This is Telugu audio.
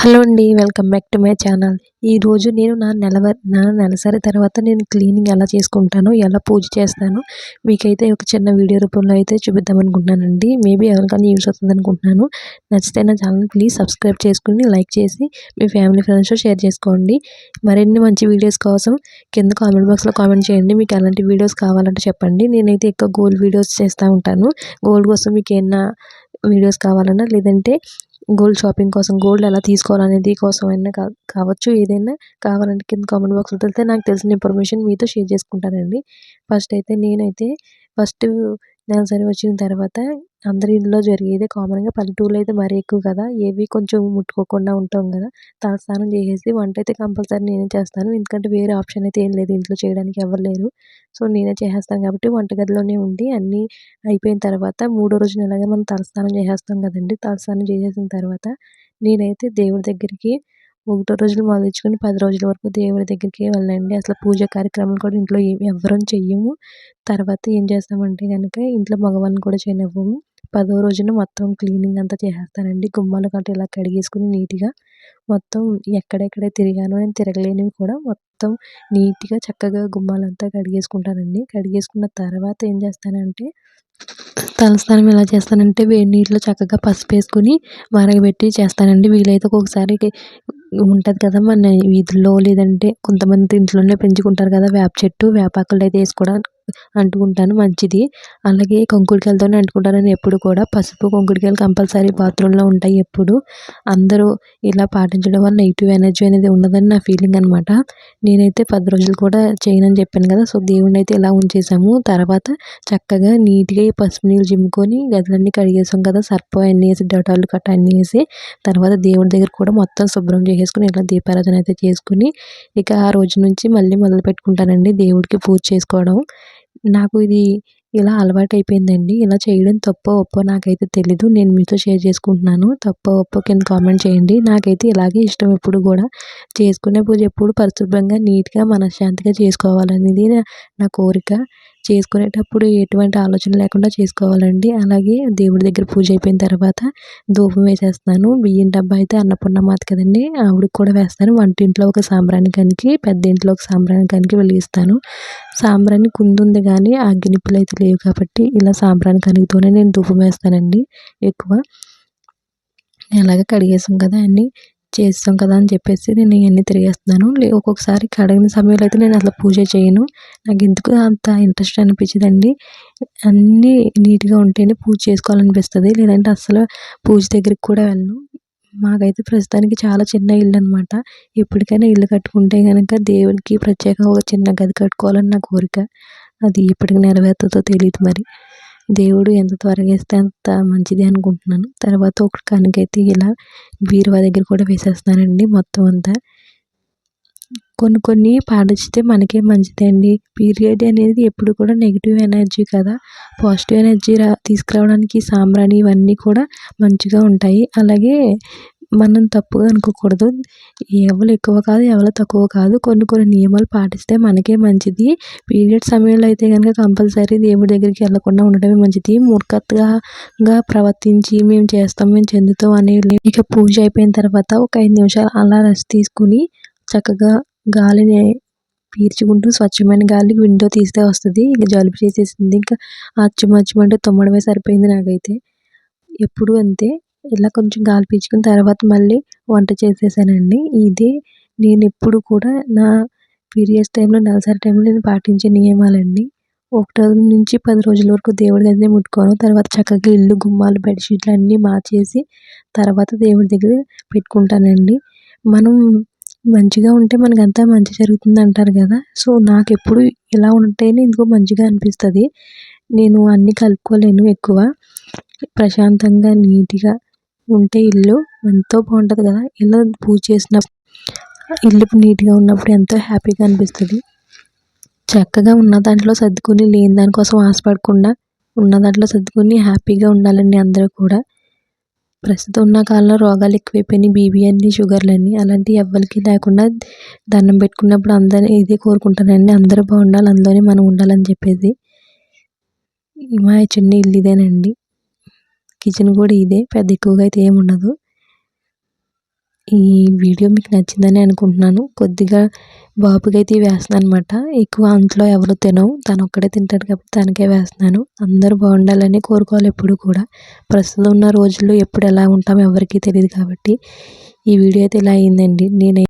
హలో అండి. Welcome back to my channel. ఈరోజు నేను నా నెలసరి తర్వాత నేను క్లీనింగ్ ఎలా చేసుకుంటానో, ఎలా పూజ చేస్తానో మీకైతే ఒక చిన్న వీడియో రూపంలో అయితే చూపిద్దామనుకుంటున్నానండి. మేబీ ఎవరికైనా యూజ్ అవుతుందనుకుంటున్నాను. నచ్చితే నా ఛానల్ ప్లీజ్ సబ్స్క్రైబ్ చేసుకొని, లైక్ చేసి మీ ఫ్యామిలీ ఫ్రెండ్స్‌తో షేర్ చేసుకోండి. మరిన్ని మంచి వీడియోస్ కోసం కింద కామెంట్ బాక్స్‌లో కామెంట్ చేయండి. మీకు ఎలాంటి వీడియోస్ కావాలంటే చెప్పండి. నేనైతే ఎక్కువ గోల్డ్ వీడియోస్ చేస్తూ ఉంటాను. గోల్డ్ కోసం మీకేమన్నా వీడియోస్ కావాలన్నా, లేదంటే గోల్డ్ షాపింగ్ కోసం, గోల్డ్ ఎలా తీసుకోవాలనేది కోసమైనా కావచ్చు. ఏదైనా కావాలంటే కింద కామెంట్ బాక్స్‌లో తెలిస్తే నాకు తెలిసిన ఇన్ఫర్మేషన్ మీతో షేర్ చేసుకుంటానండి. నేనైతే ఫస్ట్ నెలసరి వచ్చిన తర్వాత అందరి ఇంట్లో జరిగేదే కామన్‌గా. పల్లెటూరులో అయితే మరీ ఎక్కువ కదా! ఏవి కొంచెం ముట్టుకోకుండా ఉంటాం కదా! తలస్నానం చేసేసి వంట అయితే కంపల్సరీ నేనే చేస్తాను. ఎందుకంటే వేరే ఆప్షన్ అయితే ఏం లేదు. ఇంట్లో చేయడానికి ఎవరు లేరు. సో, నేనే చేసేస్తాను కాబట్టి వంటగదిలోనే ఉండి అన్నీ అయిపోయిన తర్వాత మూడో రోజున ఎలాగో మనం తలస్నానం చేసేస్తాం కదండీ! తలస్నానం చేసేసిన తర్వాత నేనైతే దేవుడి దగ్గరికి ఒకటో రోజున మొదలుచుకొని 10 రోజుల వరకు దేవుడి దగ్గరికే వెళ్ళండి. అసలు పూజ కార్యక్రమాలు కూడా ఇంట్లో ఎవ్వరం చెయ్యము. తర్వాత ఏం చేస్తామంటే గనక ఇంట్లో మగవాళ్ళని కూడా చేయనివ్వము. 10వ రోజున మొత్తం క్లీనింగ్ అంతా చేసేస్తానండి. గుమ్మాలు గట్రా ఇలా కడిగేసుకొని నీట్‌గా మొత్తం ఎక్కడెక్కడ తిరిగానో, నేను తిరగలేనివి కూడా మొత్తం నీట్‌గా చక్కగా గుమ్మాలంతా కడిగేసుకుంటానండి. కడిగేసుకున్న తర్వాత ఏం చేస్తానంటే తలస్నానం ఎలా చేస్తానంటే వేడి నీటిలో చక్కగా పసుపేసుకొని మరగబెట్టి చేస్తానండి. వీలైతే ఒక్కొక్కసారి ఉంటది కదా! మన వీధుల్లో లేదంటే కొంతమంది ఇంట్లోనే పెంచుకుంటారు కదా! వేప చెట్టు, వేపాకులైతే ఏసి కూడా అంటుకుంటాను మంచిది. అలాగే కుంకుడుకాయలతోనే అంటుకుంటానని ఎప్పుడు కూడా పసుపు, కుంకుడుకాయలు కంపల్సరీ బాత్రూంలో ఉంటాయి ఎప్పుడు. అందరూ ఇలా పాటించడం వల్ల నెగెటివ్ ఎనర్జీ అనేది ఉండదని నా ఫీలింగ్ అనమాట. నేనైతే 10 రోజులు కూడా చేయనని చెప్పాను కదా! సో, దేవుడినైతే ఇలా ఉంచేసాము. తర్వాత చక్కగా నీట్‌గా ఈ పసుపు నీళ్ళు చిమ్ముకొని గదులన్నీ కడిగేసాం కదా! సర్ఫ్ అన్నీ ఏసి డెటాల్ గట్టా అన్నీ ఏసి తర్వాత దేవుడి దగ్గర కూడా మొత్తం శుభ్రం చేసేసుకొని ఇలా దీపారాధన అయితే చేసుకొని ఇక ఆ రోజు నుంచి మళ్ళీ మొదలుపెట్టుకుంటానండి దేవుడికి పూజ చేసుకోవడం. నాకు ఇది ఇలా అలవాటైపోయిందండి. ఇలా చేయడం తప్పో, ఒప్పో నాకైతే తెలీదు. నేను మీతో షేర్ చేసుకుంటున్నాను. తప్పో, ఒప్పో కింద కామెంట్ చేయండి. నాకైతే ఇలాగే ఇష్టం ఎప్పుడు గూడా. చేసుకునే పూజ ఎప్పుడు పరిశుభ్రంగా, నీట్‌గా, మనశ్శాంతిగా చేసుకోవాలనేది నా కోరిక. చేసుకునేటప్పుడు ఎటువంటి ఆలోచన లేకుండా చేసుకోవాలండి. అలాగే దేవుడి దగ్గర పూజ అయిపోయిన తర్వాత ధూపం వేసేస్తున్నాను. బియ్యం డబ్బా అయితే అన్నపూర్ణమాత కదండీ! ఆవిడకి కూడా వేస్తాను. వంటింట్లో ఒక సాంబ్రాణి కనికి, పెద్దింట్లో ఒక సాంబ్రాణి కనికి వెలిగిస్తాను. సాంబ్రాణి కుందుంది గానీ అగ్గినిప్పులైతే లేవు కాబట్టి ఇలా సాంబ్రాణి కనికతోనే నేను ధూపం వేస్తానండి ఎక్కువ. ఎలాగో కడిగేసాం కదా! అన్నీ చేసేసాం కదా! అని చెప్పేసి నేను ఇయన్నీ తిరిగేస్తున్నాను. ఒక్కొక్కసారి కడగని సమయంలో అయితే నేను అసలు పూజ చేయను. నాకెందుకో అంత ఇంట్రెస్ట్ అనిపించదండి. అన్నీ నీట్‌గా ఉంటేనే పూజ చేసుకోవాలనిపిస్తది. లేదంటే అస్సలు పూజ దగ్గరికి కూడా వెళ్ళను. మాకైతే ప్రస్తుతానికి చాలా చిన్న ఇల్లనమాట. ఎప్పటికైనా ఇల్లు కట్టుకుంటే గనక దేవుడికి ప్రత్యేకంగా ఒక చిన్న గది కట్టుకోవాలని నా కోరిక. అది ఎప్పటికి నెరవేరుతదో తెలీదు మరి. దేవుడు ఎంత త్వరగా ఇస్తే అంత మంచిది అనుకుంటున్నాను. తర్వాత ఒక కనికైతే ఇలా బీరువా దగ్గర కూడా వేసేస్తున్నానండి మొత్తం అంతా. కొన్ని కొన్ని పాటించితే మనకే మంచిదండి. పీరియడ్ అనేది ఎప్పుడు కూడా నెగెటివ్ ఎనర్జీ కదా! పాజిటివ్ ఎనర్జీ తీసుకురావడానికి సాంబ్రాణి ఇవన్నీ కూడా మంచిగా ఉంటాయి. అలాగే మనం తప్పుగా అనుకోకూడదు. ఎవరు ఎక్కువ కాదు, ఎవరు తక్కువ కాదు. కొన్ని కొన్ని నియమాలు పాటిస్తే మనకే మంచిది. పీరియడ్ సమయంలో అయితే గనుక కంపల్సరీ దేవుడి దగ్గరికి వెళ్ళకుండా ఉండడమే మంచిది. మూర్ఖతగా ప్రవర్తించి మేము చేస్తాం, మేము చెందుతాం అనేవి ఇక పూజ అయిపోయిన తర్వాత ఒక 5 నిమిషాలు అలా రెస్ట్ తీసుకొని చక్కగా గాలిని పీల్చుకుంటూ స్వచ్ఛమైన గాలి విండో తీస్తే వస్తది. ఇక జలుబు చేసేసింది. ఇంకా అచ్చుమంటే తుమ్మడమే సరిపోయింది నాకైతే. ఎప్పుడూ అంతే. ఇలా కొంచెం గాలి పీల్చుకున్న తర్వాత మళ్ళీ వంట చేసేసానండి. ఇదే నేనెప్పుడు కూడా నా పీరియడ్స్ టైంలో, నెలసరి టైంలో నేను పాటించే నియమాలండి. ఒకటో నుంచి 10 రోజుల వరకు దేవుడి గదినే ముట్టుకోను. తర్వాత చక్కగా ఇల్లు, గుమ్మాలు, బెడ్‌షీట్లు అన్నీ మార్చేసి తర్వాత దేవుడి దగ్గర పెట్టుకుంటానండి. మనం మంచిగా ఉంటే మనకంతా మంచి జరుగుతుందంటారు గదా! సో, నాకెప్పుడు ఇలా ఉంటేనే ఎందుకో మంచిగా అనిపిస్తది. నేను అన్నీ కలుపుకోలేను ఎక్కువ. ప్రశాంతంగా, నీట్‌గా ఉంటే ఇల్లు ఎంతో బావుంటది గదా! ఇలా పూజ చేసిన ఇల్లు నీట్‌గా ఉన్నప్పుడు ఎంతో హ్యాపీగా అనిపిస్తది. చక్కగా ఉన్న దాంట్లో సర్దుకొని లేని దానికోసం ఆశపడకుండా ఉన్న దాంట్లో సర్దుకొని హ్యాపీగా ఉండాలండి అందరూ కూడా. ప్రస్తుతం ఉన్న కాలంలో రోగాలు ఎక్కువైపోయినాయి. బీపీ అని, షుగర్‌లని అలాంటివి ఎవ్వరికీ లేకుండా దండం పెట్టుకున్నప్పుడు అందరూ ఇదే కోరుకుంటానండి. అందరూ బాగుండాలి, అందులోనే మనం ఉండాలని చెప్పేసి. మా చిన్న ఇల్లు ఇదేనండి. కిచెన్ కూడా ఇదే. పెద్ద ఎక్కువగా అయితే ఏముండదు. ఈ వీడియో మీకు నచ్చిందని అనుకుంటున్నాను. కొద్దిగా బాబుకైతే వేస్తున్నాను అనమాట. ఎక్కువ అంట్లో ఎవరు తినవు, తను ఒక్కడే తింటాడు కాబట్టి తనకే వేస్తున్నాను. అందరూ బాగుండాలని కోరుకోవాలి ఎప్పుడు కూడా. ప్రస్తుతం ఉన్న రోజుల్లో ఎప్పుడు ఎలా ఉంటామో ఎవరికీ తెలియదు కాబట్టి ఈ వీడియో అయితే ఇలా అయిందండి.